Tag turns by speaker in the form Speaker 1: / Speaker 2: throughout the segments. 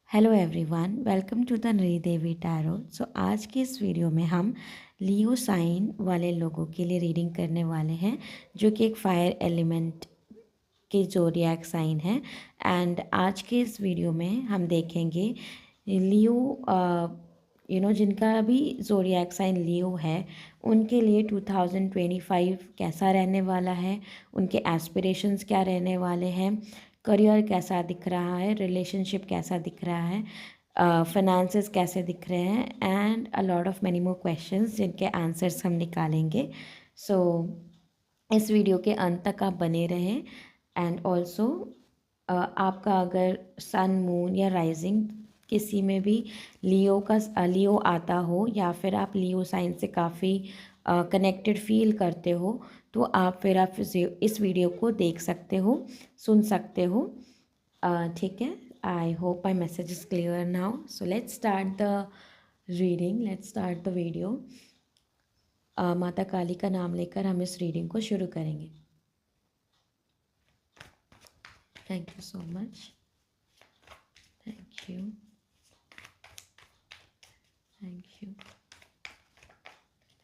Speaker 1: Hello everyone, welcome to the Naridevi tarot. So आज की इस वीडियो में हम लियो साइन वाले लोगों के लिए रीडिंग करने वाले हैं, जो कि एक फायर एलिमेंट के ज़ोडिएक साइन है। एंड आज के इस वीडियो में हम देखेंगे लियो जिनका भी ज़ोडिएक साइन लियो है, उनके लिए 2025 कैसा रहने वाला है, उनके एस्पिरेशंस क्या रहने वाले हैं, करियर कैसा दिख रहा है, रिलेशनशिप कैसा दिख रहा है, फाइनेंसेस कैसे दिख रहे हैं, and a lot of many more questions जिनके आंसर्स हम निकालेंगे। सो इस वीडियो के अंत तक आप बने रहें। एंड ऑल्सो आपका अगर सन मून या राइजिंग किसी में भी लियो आता हो, या फिर आप लियो साइन से काफ़ी कनेक्टेड फील करते हो, तो आप इस वीडियो को देख सकते हो, सुन सकते हो। ठीक है। I hope my message is clear now. So let's start the reading, let's start the video. माता काली का नाम लेकर हम इस रीडिंग को शुरू करेंगे। Thank you so much. Thank you. Thank you.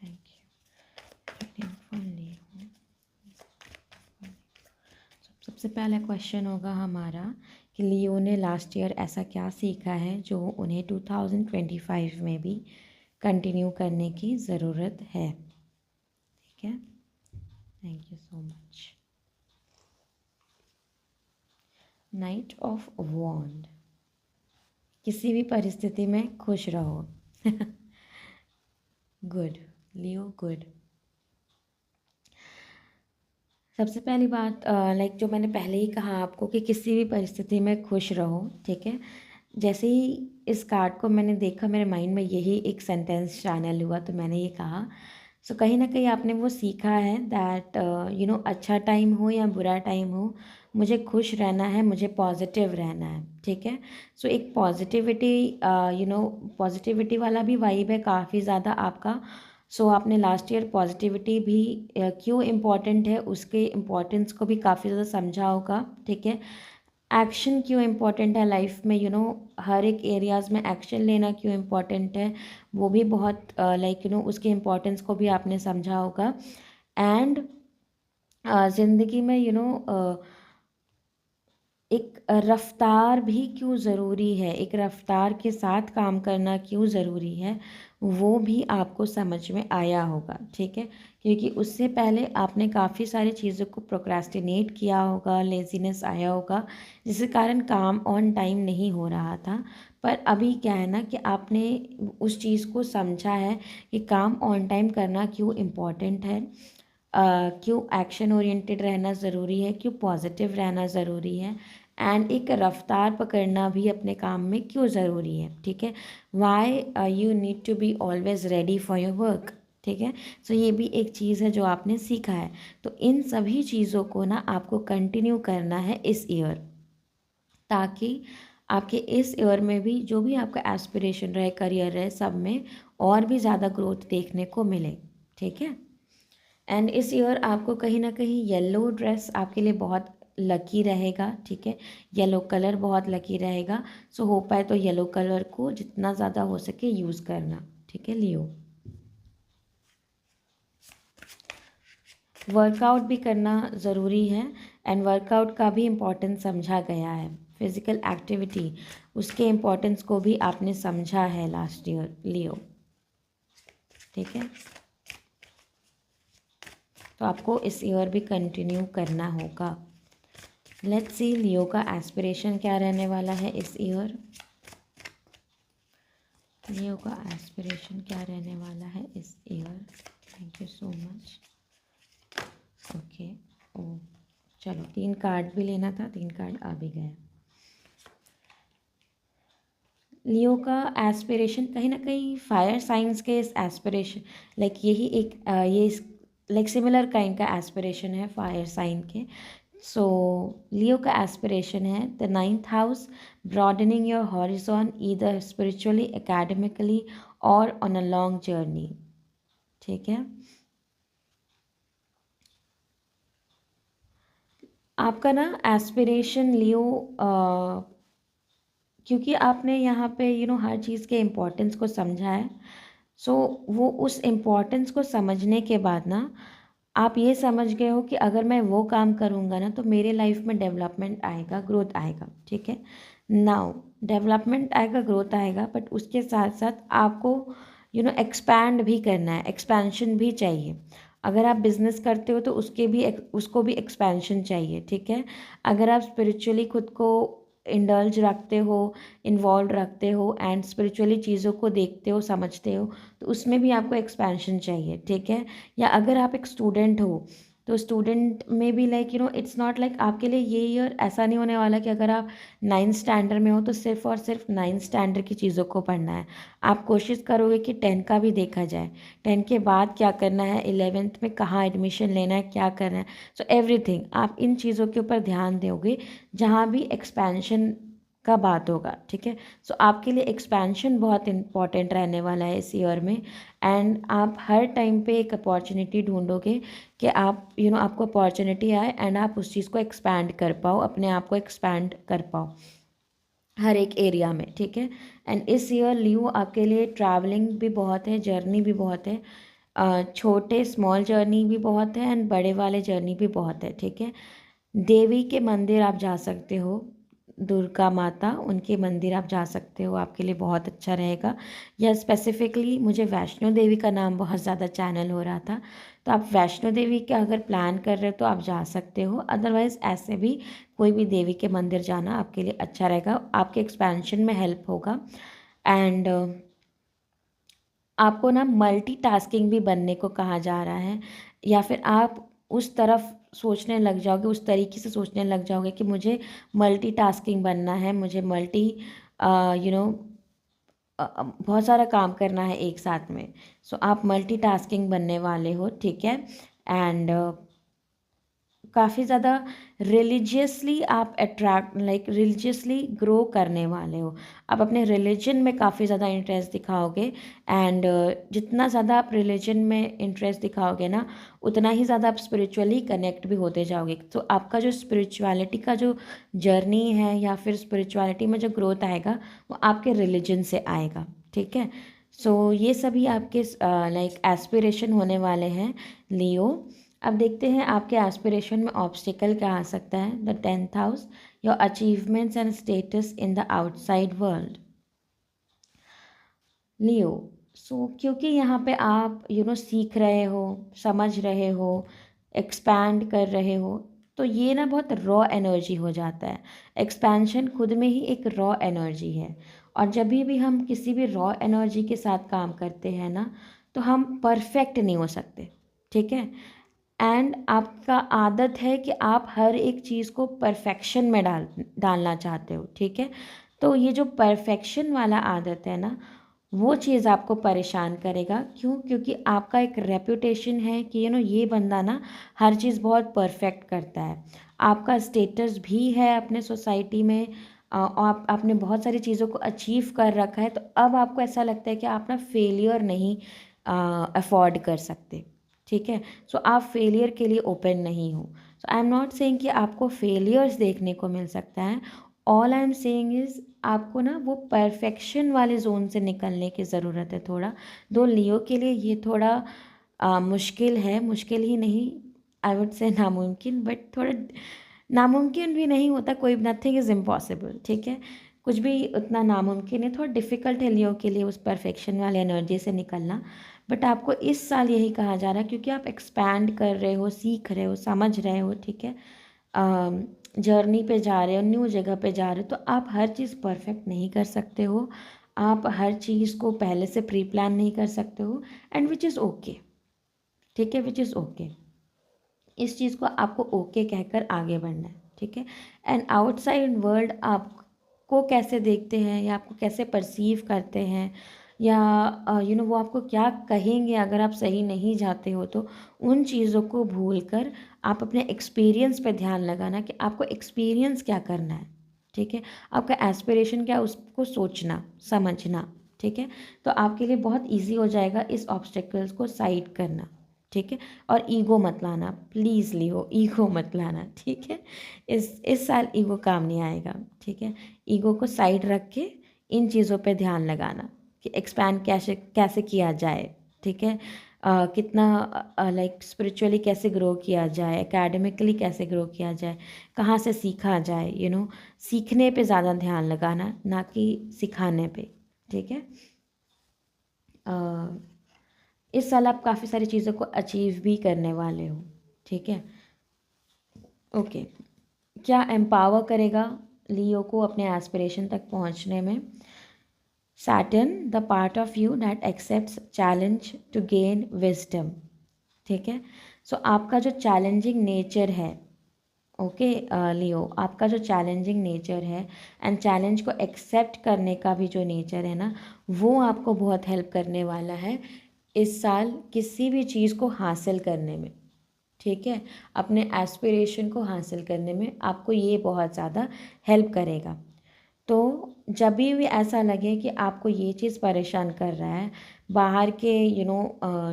Speaker 1: Thank you. Reading for Leo. सबसे पहला क्वेश्चन होगा हमारा कि लियो ने लास्ट ईयर ऐसा क्या सीखा है जो उन्हें 2025 में भी कंटिन्यू करने की ज़रूरत है। ठीक है। Thank you so much. Knight of wand. किसी भी परिस्थिति में खुश रहो। Good Leo, good. सबसे पहली बात, लाइक जो मैंने पहले ही कहा आपको कि किसी भी परिस्थिति में खुश रहो। ठीक है। जैसे ही इस कार्ड को मैंने देखा, मेरे माइंड में यही एक सेंटेंस चैनल हुआ, तो मैंने ये कहा। सो कहीं ना कहीं आपने वो सीखा है दैट अच्छा टाइम हो या बुरा टाइम हो, मुझे खुश रहना है, मुझे पॉजिटिव रहना है। ठीक है। सो एक पॉजिटिविटी पॉजिटिविटी वाला भी वाइब है काफ़ी ज़्यादा आपका। सो आपने लास्ट ईयर पॉजिटिविटी भी क्यों इम्पॉर्टेंट है, उसके इम्पोर्टेंस को भी काफ़ी ज़्यादा समझा होगा। ठीक है। एक्शन क्यों इम्पोर्टेंट है लाइफ में, हर एक एरियाज़ में एक्शन लेना क्यों इम्पोर्टेंट है, वो भी बहुत उसके इम्पोर्टेंस को भी आपने समझा होगा। एंड ज़िंदगी में एक रफ्तार भी क्यों ज़रूरी है, एक रफ्तार के साथ काम करना क्यों ज़रूरी है, वो भी आपको समझ में आया होगा। ठीक है। क्योंकि उससे पहले आपने काफ़ी सारी चीज़ों को प्रोक्रेस्टिनेट किया होगा, लेज़ीनेस आया होगा, जिसके कारण काम ऑन टाइम नहीं हो रहा था। पर अभी क्या है ना कि आपने उस चीज़ को समझा है कि काम ऑन टाइम करना क्यों इम्पॉर्टेंट है, क्यों एक्शन ओरिएंटेड रहना ज़रूरी है, क्यों पॉजिटिव रहना ज़रूरी है, एंड एक रफ्तार पकड़ना भी अपने काम में क्यों ज़रूरी है। ठीक है। Why you need to be always ready for your work. ठीक है। सो ये भी एक चीज़ है जो आपने सीखा है। तो इन सभी चीज़ों को ना आपको कंटिन्यू करना है इस ईयर, ताकि आपके इस ईयर में भी जो भी आपका एस्पिरेशन रहे, करियर रहे, सब में और भी ज़्यादा ग्रोथ देखने को मिले। ठीक है। एंड इस ईयर आपको कहीं ना कहीं येलो ड्रेस आपके लिए बहुत लकी रहेगा। ठीक है। येलो कलर बहुत लकी रहेगा। सो हो पाए तो येलो कलर को जितना ज़्यादा हो सके यूज़ करना। ठीक है लियो। वर्कआउट भी करना ज़रूरी है, एंड वर्कआउट का भी इम्पोर्टेंस समझा गया है। फिज़िकल एक्टिविटी, उसके इम्पोर्टेंस को भी आपने समझा है लास्ट ईयर लियो। ठीक है। तो आपको इस ईयर भी कंटिन्यू करना होगा। लेट्स सी लियो का एस्पिरेशन क्या रहने वाला है इस ईयर। लियो का एस्पिरेशन क्या रहने वाला है इस year. Thank you so much. Okay. ओ चलो, 3 कार्ड भी लेना था, 3 कार्ड आ भी गया। लियो का एस्पिरेशन कहीं ना कहीं फायर साइंस के इस एस्पिरेशन, लाइक यही एक ये लाइक सिमिलर काइंड का एस्पिरेशन है फायर साइन के। सो लियो का एस्पिरेशन है the 9th house, broadening your horizon either spiritually, academically और ऑन अ लॉन्ग जर्नी। ठीक है। आपका ना एस्पिरेशन लियो क्योंकि आपने यहाँ पे हर चीज़ के इम्पोर्टेंस को समझा है। सो वो उस इम्पोर्टेंस को समझने के बाद ना आप ये समझ गए हो कि अगर मैं वो काम करूँगा ना तो मेरे लाइफ में डेवलपमेंट आएगा, ग्रोथ आएगा, ठीक है। नाउ डेवलपमेंट आएगा, ग्रोथ आएगा, बट उसके साथ साथ आपको एक्सपैंड भी करना है, एक्सपेंशन भी चाहिए। अगर आप बिजनेस करते हो तो उसको भी एक्सपेंशन चाहिए, ठीक है। अगर आप स्पिरिचुअली खुद को इंडल्ज रखते हो, इन्वॉल्व रखते हो एंड स्पिरिचुअली चीज़ों को देखते हो, समझते हो, तो उसमें भी आपको एक्सपेंशन चाहिए, ठीक है। या अगर आप एक स्टूडेंट हो तो स्टूडेंट में भी इट्स नॉट लाइक आपके लिए ये ईयर ऐसा नहीं होने वाला कि अगर आप 9th स्टैंडर्ड में हो तो सिर्फ और सिर्फ 9th स्टैंडर्ड की चीज़ों को पढ़ना है। आप कोशिश करोगे कि 10 का भी देखा जाए, 10 के बाद क्या करना है, 11th में कहाँ एडमिशन लेना है, क्या करना है। सो एवरीथिंग आप इन चीज़ों के ऊपर ध्यान दोगे जहाँ भी एक्सपेंशन का बात होगा, ठीक है। सो आपके लिए एक्सपेंशन बहुत इंपॉर्टेंट रहने वाला है इस ईयर में। एंड आप हर टाइम पे एक अपॉर्चुनिटी ढूंढोगे कि आप आपको अपॉर्चुनिटी आए एंड आप उस चीज़ को एक्सपैंड कर पाओ, अपने आप को एक्सपैंड कर पाओ हर एक एरिया में, ठीक है। एंड इस ईयर लियो आपके लिए ट्रैवलिंग भी बहुत है, जर्नी भी बहुत है। छोटे स्मॉल जर्नी भी बहुत है एंड बड़े वाले जर्नी भी बहुत है, ठीक है। देवी के मंदिर आप जा सकते हो, दुर्गा माता, उनके मंदिर आप जा सकते हो, आपके लिए बहुत अच्छा रहेगा। या स्पेसिफिकली मुझे वैष्णो देवी का नाम बहुत ज़्यादा चैनल हो रहा था, तो आप वैष्णो देवी का अगर प्लान कर रहे हो तो आप जा सकते हो। अदरवाइज़ ऐसे भी कोई भी देवी के मंदिर जाना आपके लिए अच्छा रहेगा, आपके एक्सपेंशन में हेल्प होगा। एंड आपको ना मल्टीटास्किंग भी बनने को कहा जा रहा है, या फिर आप उस तरफ सोचने लग जाओगे, उस तरीके से सोचने लग जाओगे कि मुझे मल्टीटास्किंग बनना है, मुझे यू नो बहुत सारा काम करना है एक साथ में। सो आप मल्टीटास्किंग बनने वाले हो, ठीक है। एंड काफ़ी ज़्यादा रिलीजियसली आप अट्रैक्ट रिलीजियसली ग्रो करने वाले हो। आप अपने रिलीजन में काफ़ी ज़्यादा इंटरेस्ट दिखाओगे। एंड जितना ज़्यादा आप रिलीजन में इंटरेस्ट दिखाओगे ना, उतना ही ज़्यादा आप स्पिरिचुअली कनेक्ट भी होते जाओगे। तो आपका जो स्पिरिचुअलिटी का जो जर्नी है या फिर स्पिरिचुअलिटी में जो ग्रोथ आएगा वो आपके रिलीजन से आएगा, ठीक है। सो ये सभी आपके एस्पिरेशन होने वाले हैं लियो। अब देखते हैं आपके एस्पिरेशन में ऑब्स्टिकल क्या आ सकता है। The 10th house, your achievements and status in the outside world. Leo, so क्योंकि यहाँ पे आप सीख रहे हो, समझ रहे हो, एक्सपैंड कर रहे हो, तो ये ना बहुत रॉ एनर्जी हो जाता है। एक्सपेंशन खुद में ही एक रॉ एनर्जी है, और जब भी हम किसी भी रॉ एनर्जी के साथ काम करते हैं ना, तो हम परफेक्ट नहीं हो सकते, ठीक है। एंड आपका आदत है कि आप हर एक चीज़ को परफेक्शन में डालना चाहते हो, ठीक है। तो ये जो परफेक्शन वाला आदत है ना, वो चीज़ आपको परेशान करेगा। क्यों? क्योंकि आपका एक रेपुटेशन है कि ये बंदा ना हर चीज़ बहुत परफेक्ट करता है। आपका स्टेटस भी है अपने सोसाइटी में, और आपने बहुत सारी चीज़ों को अचीव कर रखा है, तो अब आपको ऐसा लगता है कि आप ना फेलियर नहीं अफोर्ड कर सकते, ठीक है। सो आप फेलियर के लिए ओपन नहीं हो। सो आई एम नॉट सेइंग कि आपको फेलियर्स देखने को मिल सकता है। All I am saying is आपको ना वो परफेक्शन वाले जोन से निकलने की ज़रूरत है थोड़ा। दो लियो के लिए ये थोड़ा मुश्किल है, मुश्किल ही नहीं, आई वुड से नामुमकिन, बट थोड़ा नामुमकिन भी नहीं होता, कोई नथिंग इज़ इम्पॉसिबल, ठीक है। कुछ भी उतना नामुमकिन है, थोड़ा डिफ़िकल्ट है लियो के लिए उस परफेक्शन वाले एनर्जी से निकलना। बट आपको इस साल यही कहा जा रहा है, क्योंकि आप एक्सपैंड कर रहे हो, सीख रहे हो, समझ रहे हो, ठीक है। जर्नी पे जा रहे हो, न्यू जगह पे जा रहे हो, तो आप हर चीज़ परफेक्ट नहीं कर सकते हो। आप हर चीज़ को पहले से प्री प्लान नहीं कर सकते हो, एंड विच इज़ ओके, ठीक है, विच इज़ ओके। इस चीज़ को आपको ओके कहकर आगे बढ़ना है, ठीक है। एंड आउटसाइड वर्ल्ड आपको कैसे देखते हैं या आपको कैसे परसीव करते हैं, या वो आपको क्या कहेंगे अगर आप सही नहीं जाते हो, तो उन चीज़ों को भूल कर आप अपने एक्सपीरियंस पे ध्यान लगाना कि आपको एक्सपीरियंस क्या करना है, ठीक है। आपका एस्पिरेशन क्या है, उसको सोचना, समझना, ठीक है। तो आपके लिए बहुत ईजी हो जाएगा इस ऑब्स्टेकल्स को साइड करना। ठीक है। और ईगो मत लाना प्लीज़ लियो, ईगो मत लाना, ठीक है। इस साल ईगो काम नहीं आएगा, ठीक है। ईगो को साइड रख के इन चीज़ों पे ध्यान लगाना कि एक्सपैंड कैसे कैसे किया जाए, ठीक है। कितना लाइक स्पिरिचुअली कैसे ग्रो किया जाए, एकेडमिकली कैसे ग्रो किया जाए, कहाँ से सीखा जाए, सीखने पे ज़्यादा ध्यान लगाना, ना कि सिखाने पे, ठीक है। इस साल आप काफ़ी सारी चीज़ों को अचीव भी करने वाले हो, ठीक है। ओके, क्या एम्पावर करेगा लियो को अपने एस्पिरेशन तक पहुंचने में? Saturn, the part of you that accepts challenge to gain wisdom, ठीक है। सो आपका जो चैलेंजिंग नेचर है, ओके लियो, आपका जो चैलेंजिंग नेचर है एंड चैलेंज को एक्सेप्ट करने का भी जो नेचर है ना, वो आपको बहुत हेल्प करने वाला है इस साल किसी भी चीज़ को हासिल करने में, ठीक है। अपने एस्पिरेशन को हासिल करने में आपको ये बहुत ज़्यादा हेल्प करेगा। तो जब भी ऐसा लगे कि आपको ये चीज़ परेशान कर रहा है, बाहर के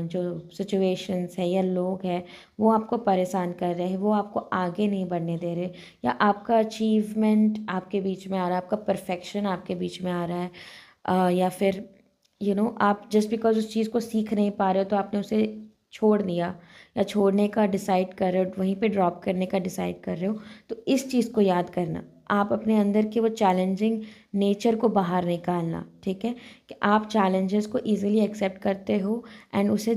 Speaker 1: जो सिचुएशंस है या लोग हैं वो आपको परेशान कर रहे हैं, वो आपको आगे नहीं बढ़ने दे रहे, या आपका अचीवमेंट आपके बीच में आ रहा है, आपका परफेक्शन आपके बीच में आ रहा है, या फिर आप जस्ट बिकॉज उस चीज़ को सीख नहीं पा रहे हो तो आपने उसे छोड़ दिया, या छोड़ने का डिसाइड कर रहे हो, वहीं पे ड्रॉप करने का डिसाइड कर रहे हो, तो इस चीज़ को याद करना, आप अपने अंदर के वो चैलेंजिंग नेचर को बाहर निकालना, ठीक है। कि आप चैलेंजेस को इजीली एक्सेप्ट करते हो एंड उसे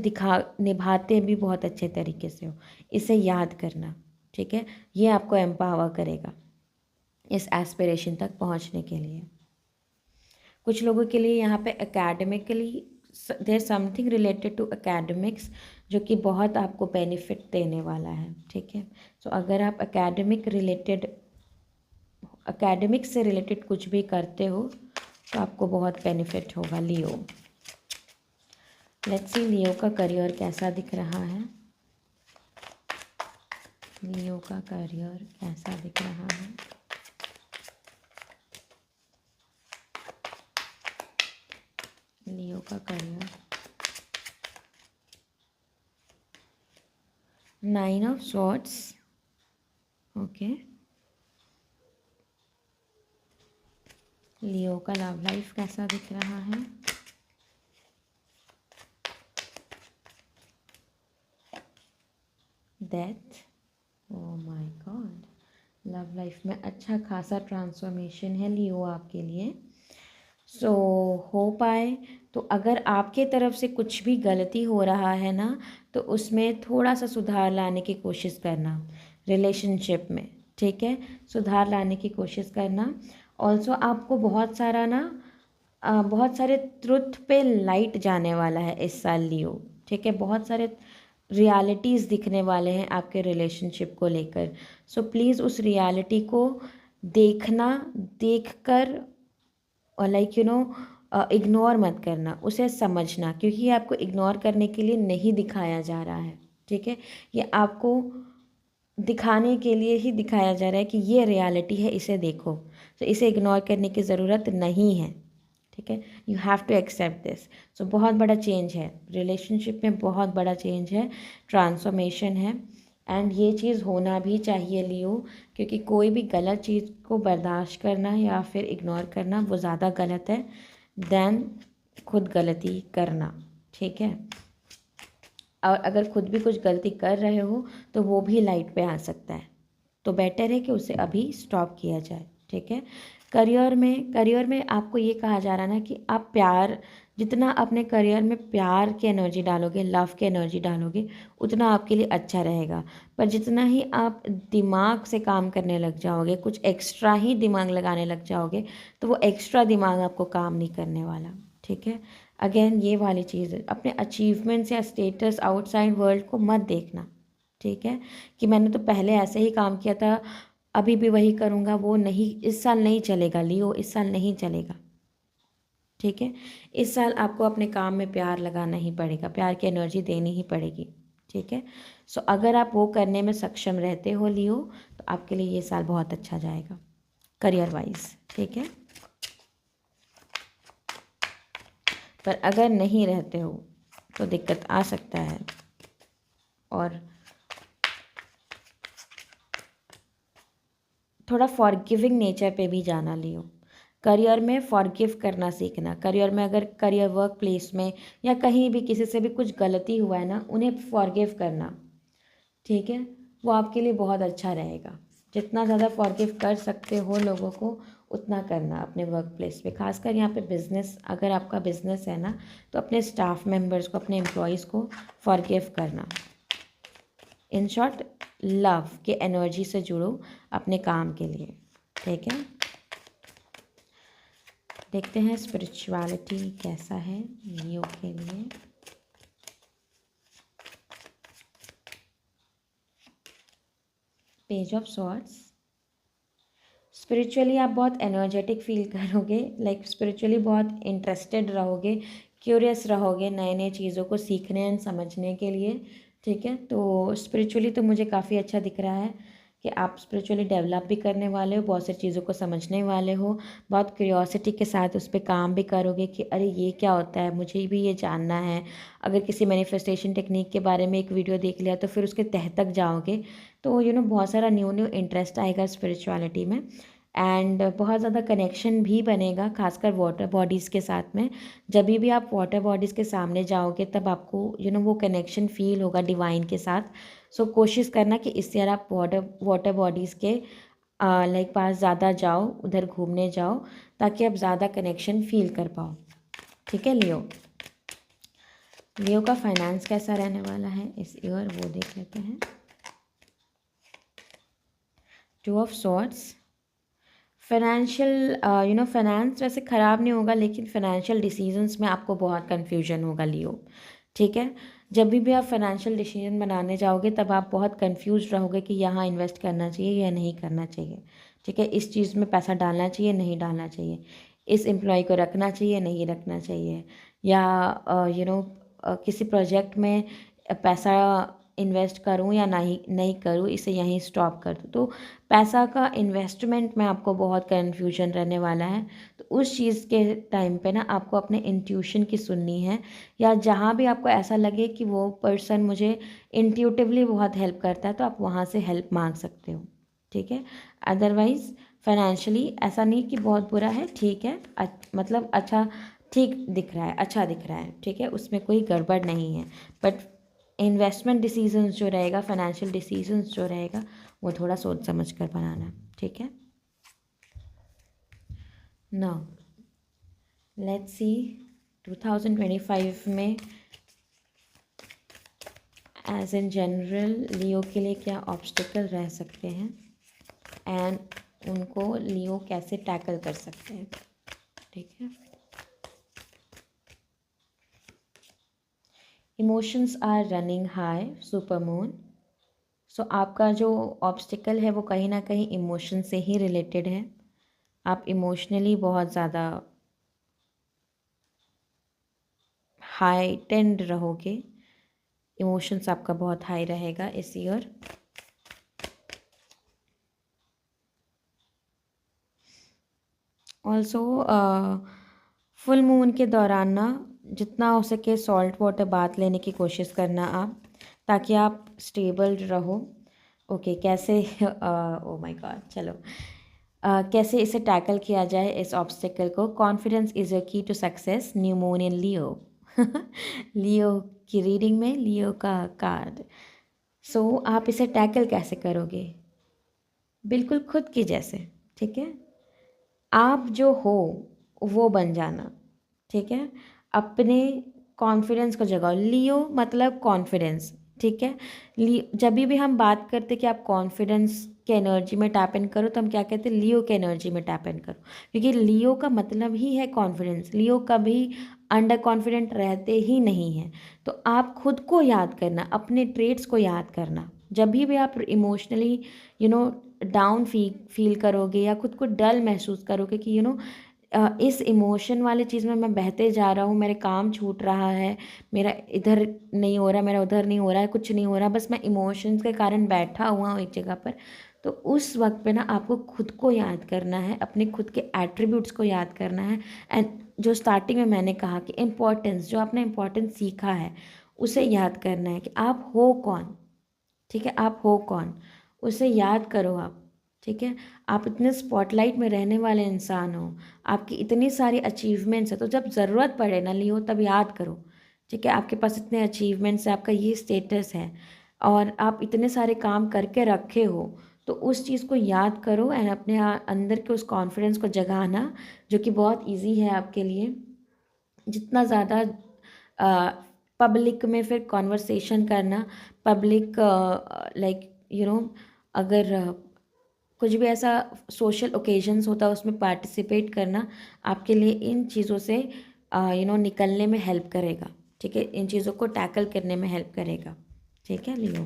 Speaker 1: निभाते भी बहुत अच्छे तरीके से हो, इसे याद करना, ठीक है। ये आपको एम्पावर करेगा इस एस्पिरेशन तक पहुंचने के लिए। कुछ लोगों के लिए यहाँ पे academically there something related to academics जो कि बहुत आपको बेनिफिट देने वाला है, ठीक है। सो अगर आप एकेडमिक्स से रिलेटेड कुछ भी करते हो तो आपको बहुत बेनिफिट होगा लियो। लेट्स सी लियो का करियर कैसा दिख रहा है। लियो का करियर कैसा दिख रहा है? लियो का करियर, 9 ऑफ स्वॉर्ड्स, ओके। लियो का लव लाइफ कैसा दिख रहा है? Death, oh my God, love life में अच्छा खासा ट्रांसफॉर्मेशन है लियो आपके लिए। सो हो पाए तो अगर आपके तरफ से कुछ भी गलती हो रहा है ना, तो उसमें थोड़ा सा सुधार लाने की कोशिश करना रिलेशनशिप में, ठीक है। सुधार लाने की कोशिश करना। ऑल्सो आपको बहुत सारा बहुत सारे ट्रुथ पे लाइट जाने वाला है इस साल लियो, ठीक है। बहुत सारे रियलिटीज़ दिखने वाले हैं आपके रिलेशनशिप को लेकर। सो प्लीज़ उस रियलिटी को देखना, देखकर और इग्नोर मत करना, उसे समझना, क्योंकि ये आपको इग्नोर करने के लिए नहीं दिखाया जा रहा है, ठीक है। ये आपको दिखाने के लिए ही दिखाया जा रहा है कि ये रियलिटी है, इसे देखो। तो इसे इग्नोर करने की ज़रूरत नहीं है, ठीक है। You have to accept this. So बहुत बड़ा चेंज है रिलेशनशिप में, बहुत बड़ा चेंज है, ट्रांसफॉर्मेशन है, एंड ये चीज़ होना भी चाहिए लियो, क्योंकि कोई भी गलत चीज़ को बर्दाश्त करना या फिर इग्नोर करना वो ज़्यादा गलत है देन खुद गलती करना, ठीक है। और अगर खुद भी कुछ गलती कर रहे हो तो वो भी लाइट पे आ सकता है, तो बेटर है कि उसे अभी स्टॉप किया जाए, ठीक है। करियर में आपको ये कहा जा रहा है ना कि आप प्यार, जितना अपने करियर में प्यार की एनर्जी डालोगे, लव की एनर्जी डालोगे, उतना आपके लिए अच्छा रहेगा। पर जितना ही आप दिमाग से काम करने लग जाओगे, कुछ एक्स्ट्रा ही दिमाग लगाने लग जाओगे, तो वो एक्स्ट्रा दिमाग आपको काम नहीं करने वाला, ठीक है। अगेन ये वाली चीज़ है, अपने अचीवमेंट्स या स्टेटस आउटसाइड वर्ल्ड को मत देखना, ठीक है। कि मैंने तो पहले ऐसे ही काम किया था, अभी भी वही करूँगा, वो नहीं, इस साल नहीं चलेगा लियो, इस साल नहीं चलेगा, ठीक है। इस साल आपको अपने काम में प्यार लगाना ही पड़ेगा, प्यार की एनर्जी देनी ही पड़ेगी, ठीक है। सो अगर आप वो करने में सक्षम रहते हो लियो, तो आपके लिए ये साल बहुत अच्छा जाएगा करियर वाइज, ठीक है। पर अगर नहीं रहते हो तो दिक्कत आ सकता है। और थोड़ा फॉरगिविंग नेचर पे भी जाना लियो। करियर में फॉरगिव करना सीखना। करियर में अगर करियर वर्क प्लेस में या कहीं भी किसी से भी कुछ गलती हुआ है ना, उन्हें फॉरगिव करना, ठीक है, वो आपके लिए बहुत अच्छा रहेगा। जितना ज़्यादा फॉरगिव कर सकते हो लोगों को, उतना करना अपने वर्क प्लेस पे। खासकर यहाँ पे बिज़नेस, अगर आपका बिज़नेस है ना, तो अपने स्टाफ मेंबर्स को, अपने एम्प्लॉयज़ को फॉरगिव करना। इन शॉर्ट, लव के एनर्जी से जुड़ो अपने काम के लिए, ठीक है। देखते हैं स्पिरिचुअलिटी कैसा है लियो के लिए। Page of swords. स्पिरिचुअली आप बहुत एनर्जेटिक फील करोगे, लाइक स्पिरिचुअली बहुत इंटरेस्टेड रहोगे, क्यूरियस रहोगे नए नए चीज़ों को सीखने एंड समझने के लिए, ठीक है। तो स्पिरिचुअली तो मुझे काफ़ी अच्छा दिख रहा है कि आप स्पिरिचुअली डेवलप भी करने वाले हो, बहुत सारी चीज़ों को समझने वाले हो, बहुत क्यूरियोसिटी के साथ उस पर काम भी करोगे कि अरे ये क्या होता है, मुझे भी ये जानना है। अगर किसी मैनिफेस्टेशन टेक्निक के बारे में एक वीडियो देख लिया तो फिर उसके तह तक जाओगे, तो बहुत सारा न्यू इंटरेस्ट आएगा स्पिरिचुअलिटी में। एंड बहुत ज़्यादा कनेक्शन भी बनेगा, खासकर वाटर बॉडीज़ के साथ में। जब भी आप वाटर बॉडीज़ के सामने जाओगे तब आपको वो कनेक्शन फील होगा डिवाइन के साथ। सो कोशिश करना कि इस ईयर आप वाटर बॉडीज़ के लाइक पास ज़्यादा जाओ, उधर घूमने जाओ, ताकि आप ज़्यादा कनेक्शन फील कर पाओ, ठीक है। लियो का फाइनेंस कैसा रहने वाला है इस ईयर, वो देख लेते हैं। Two of swords. Financial finance वैसे ख़राब नहीं होगा, लेकिन फाइनेंशियल डिसीजंस में आपको बहुत कन्फ्यूजन होगा लियो, ठीक है। जब भी आप फाइनेंशियल डिसीजन बनाने जाओगे तब आप बहुत कंफ्यूज रहोगे कि यहाँ इन्वेस्ट करना चाहिए या नहीं करना चाहिए, ठीक है। इस चीज़ में पैसा डालना चाहिए, नहीं डालना चाहिए, इस एम्प्लॉय को रखना चाहिए, नहीं रखना चाहिए, या किसी प्रोजेक्ट में पैसा इन्वेस्ट करूँ या नहीं करूँ, इसे यहीं स्टॉप कर दूँ। तो पैसा का इन्वेस्टमेंट में आपको बहुत कन्फ्यूजन रहने वाला है। तो उस चीज़ के टाइम पे ना आपको अपने इंट्यूशन की सुननी है, या जहाँ भी आपको ऐसा लगे कि वो पर्सन मुझे इंट्यूटिवली बहुत हेल्प करता है, तो आप वहाँ से हेल्प मांग सकते हो, ठीक है। अदरवाइज़ फाइनेंशियली ऐसा नहीं कि बहुत बुरा है, ठीक है, मतलब अच्छा, ठीक दिख रहा है, अच्छा दिख रहा है, ठीक है, उसमें कोई गड़बड़ नहीं है। बट इन्वेस्टमेंट डिसीजंस जो रहेगा, फाइनेंशियल डिसीजंस जो रहेगा, वो थोड़ा सोच समझ कर बनाना, ठीक है। नाउ लेट्स सी 2025 में एज इन जनरल लियो के लिए क्या ऑब्स्टिकल रह सकते हैं एंड उनको लियो कैसे टैकल कर सकते हैं, ठीक है। Emotions are running high, super moon. So आपका जो ऑब्स्टिकल है वो कहीं ना कहीं इमोशन से ही रिलेटेड है। आप इमोशनली बहुत ज़्यादा हाइटेंड रहोगे, इमोशंस आपका बहुत हाई रहेगा इस ईयर। ऑल्सो फुल मून के दौरान ना जितना हो सके सॉल्ट वाटर बाथ लेने की कोशिश करना आप, ताकि आप स्टेबल रहो। ओके, कैसे ओ माय गॉड, चलो कैसे इसे टैकल किया जाए इस ऑब्स्टिकल को। Confidence is a key to success, new moon in Leo. Leo की रीडिंग में लियो का कार्ड। सो आप इसे टैकल कैसे करोगे, बिल्कुल खुद की जैसे, ठीक है। आप जो हो वो बन जाना, ठीक है। अपने कॉन्फिडेंस को जगाओ। लियो मतलब कॉन्फिडेंस, ठीक है। जब भी हम बात करते कि आप कॉन्फिडेंस के एनर्जी में टैप इन करो, तो हम क्या कहते हैं, लियो के एनर्जी में टैप इन करो, क्योंकि लियो का मतलब ही है कॉन्फिडेंस। लियो कभी अंडर कॉन्फिडेंट रहते ही नहीं हैं। तो आप खुद को याद करना, अपने ट्रेड्स को याद करना। जब भी आप इमोशनली डाउन फील करोगे या खुद को डल महसूस करोगे कि इस इमोशन वाली चीज़ में मैं बहते जा रहा हूँ, मेरे काम छूट रहा है, मेरा इधर नहीं हो रहा, मेरा उधर नहीं हो रहा है, कुछ नहीं हो रहा, बस मैं इमोशंस के कारण बैठा हुआ हूँ एक जगह पर। तो उस वक्त पे ना आपको खुद को याद करना है, अपने खुद के एट्रीब्यूट्स को याद करना है। एंड जो स्टार्टिंग में मैंने कहा कि इम्पोर्टेंस, जो आपने इम्पोर्टेंस सीखा है उसे याद करना है कि आप हो कौन, ठीक है, आप हो कौन, उसे याद करो आप। ठीक है, आप इतने स्पॉटलाइट में रहने वाले इंसान हो, आपकी इतनी सारी अचीवमेंट्स है, तो जब ज़रूरत पड़े ना लियो तब याद करो। ठीक है, आपके पास इतने अचीवमेंट्स है, आपका ये स्टेटस है और आप इतने सारे काम करके रखे हो, तो उस चीज़ को याद करो एंड अपने अंदर के उस कॉन्फिडेंस को जगाना, जो कि बहुत ईजी है आपके लिए। जितना ज़्यादा पब्लिक में फिर कॉन्वर्सेशन करना, पब्लिक लाइक अगर कुछ भी ऐसा सोशल ओकेजन्स होता है उसमें पार्टिसिपेट करना आपके लिए इन चीज़ों से निकलने में हेल्प करेगा। ठीक है, इन चीज़ों को टैकल करने में हेल्प करेगा। ठीक है लियो,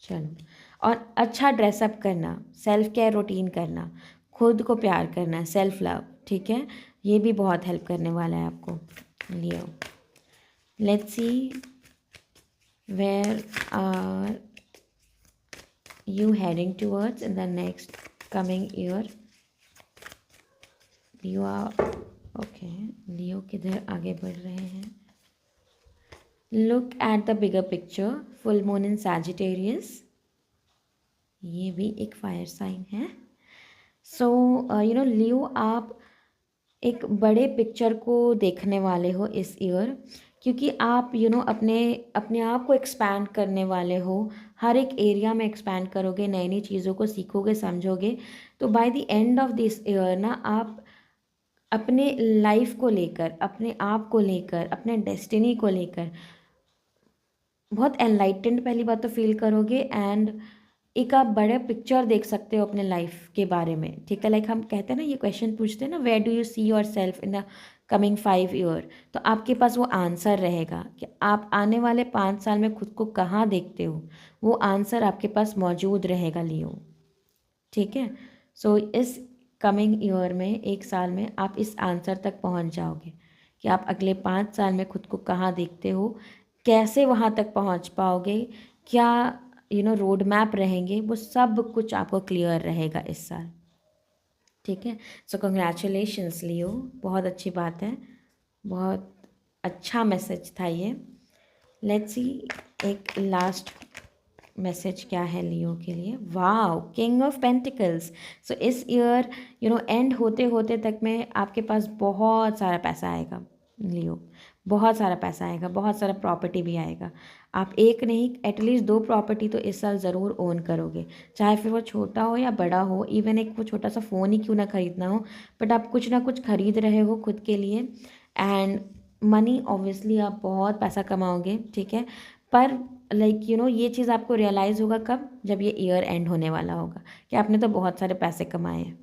Speaker 1: चलो। और अच्छा ड्रेसअप करना, सेल्फ केयर रूटीन करना, खुद को प्यार करना, सेल्फ लव। ठीक है, ये भी बहुत हेल्प करने वाला है आपको Leo. Let's see where are you heading towards in the next coming year. Leo okay, Leo किधर आगे बढ़ रहे हैं। Look at the bigger picture, full moon in Sagittarius, ये भी एक फायर साइन है। सो लियो, आप एक बड़े पिक्चर को देखने वाले हो इस ईयर, क्योंकि आप अपने अपने आप को एक्सपैंड करने वाले हो, हर एक एरिया में एक्सपैंड करोगे, नई नई चीज़ों को सीखोगे, समझोगे। तो by the end of this year ना, आप अपने लाइफ को लेकर, अपने आप को लेकर, अपने डेस्टिनी को लेकर बहुत एनलाइटेंड पहली बात तो फील करोगे एंड एक आप बड़े पिक्चर देख सकते हो अपने लाइफ के बारे में। ठीक है, लाइक हम कहते हैं ना, ये क्वेश्चन पूछते हैं ना, where do you see yourself in the coming 5 year, तो आपके पास वो आंसर रहेगा कि आप आने वाले 5 साल में खुद को कहाँ देखते हो, वो आंसर आपके पास मौजूद रहेगा लियो। ठीक है, सो इस कमिंग ईयर में, एक साल में आप इस आंसर तक पहुँच जाओगे कि आप अगले 5 साल में खुद को कहाँ देखते हो, कैसे वहाँ तक पहुँच पाओगे, क्या रोड मैप रहेंगे, वो सब कुछ आपको क्लियर रहेगा इस साल। ठीक है, सो कंग्रेचुलेशंस लियो, बहुत अच्छी बात है, बहुत अच्छा मैसेज था ये। लेट्स सी एक लास्ट मैसेज क्या है लियो के लिए। Wow, king of pentacles. So इस ईयर एंड होते होते तक में आपके पास बहुत सारा पैसा आएगा लियो, बहुत सारा पैसा आएगा, बहुत सारा प्रॉपर्टी भी आएगा। आप एक नहीं, एटलीस्ट 2 प्रॉपर्टी तो इस साल ज़रूर ओन करोगे, चाहे फिर वो छोटा हो या बड़ा हो। इवन एक वो छोटा सा फ़ोन ही क्यों ना ख़रीदना हो, बट आप कुछ ना कुछ खरीद रहे हो खुद के लिए। एंड मनी, ऑब्वियसली आप बहुत पैसा कमाओगे। ठीक है, पर लाइक ये चीज़ आपको रियलाइज़ होगा कब, जब ये ईयर एंड होने वाला होगा कि आपने तो बहुत सारे पैसे कमाए हैं।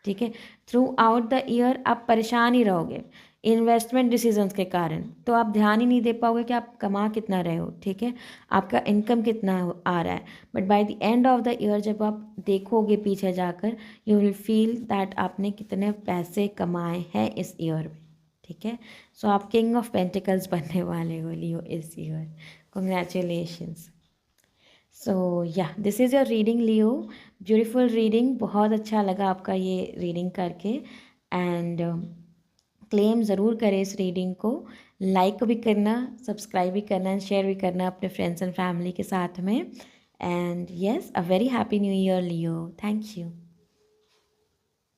Speaker 1: ठीक है, थ्रू आउट द ईयर आप परेशान ही रहोगे इन्वेस्टमेंट डिसीजंस के कारण, तो आप ध्यान ही नहीं दे पाओगे कि आप कमा कितना रहे हो। ठीक है, आपका इनकम कितना आ रहा है, but by the end of the year जब आप देखोगे पीछे जाकर, यू विल फील दैट आपने कितने पैसे कमाए हैं इस ईयर में। ठीक है, सो आप किंग ऑफ पेंटिकल्स बनने वाले हो लियो इस ईयर। कॉन्ग्रेचुलेशंस। सो या this is your reading Leo, beautiful reading, बहुत अच्छा लगा आपका ये रीडिंग करके। एंड क्लेम ज़रूर करें इस रीडिंग को, लाइक भी करना, सब्सक्राइब भी करना, शेयर भी करना अपने फ्रेंड्स एंड फैमिली के साथ में। And yes, a very happy new year Leo, thank you.